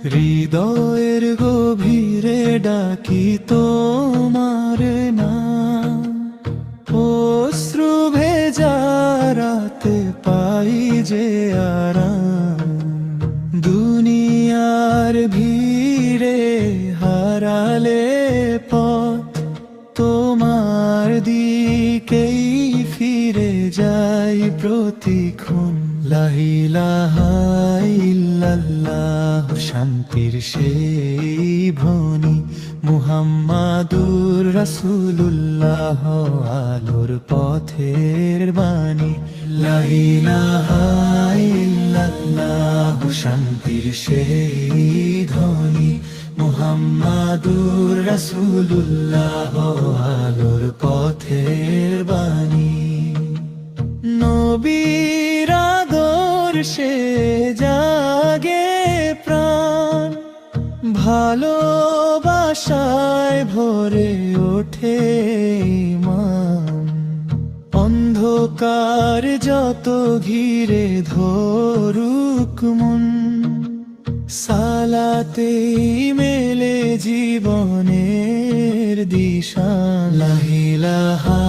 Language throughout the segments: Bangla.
হৃদয়ের গভীরে ডাকি তোমার নাম, অশ্রু ভেজা রাতে পাই যে আরাম। দুনিয়ার ভিড়ে হারালে পথ, তোমার দিকেই ফিরে যাই প্রতিক্ষণ। লা ইলাহা ইল্লাল্লাহ, শান্তির সেই ধ্বনি। মুহাম্মাদুর রাসূলুল্লাহ, আলোর পথের বাণী। লা ইলাহা ইল্লাল্লাহ, শান্তির সেই ধ্বনি। মুহাম্মাদুর রাসূলুল্লাহ, আলোর পথের বাণী। নবীর আদর্শে জাগে প্রাণ, ভালোবাসায় ভরে ওঠে ঈমান। অন্ধকার যত ঘিরে ধরুক মন, সালাতেই মেলে জীবনের দিশা। লা ইলাহা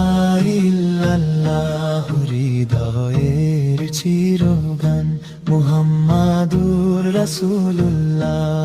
ইল্লাল্লাহ, হৃদয়ের চিরগান। মুহাম্মাদুর রাসূলুল্লাহ,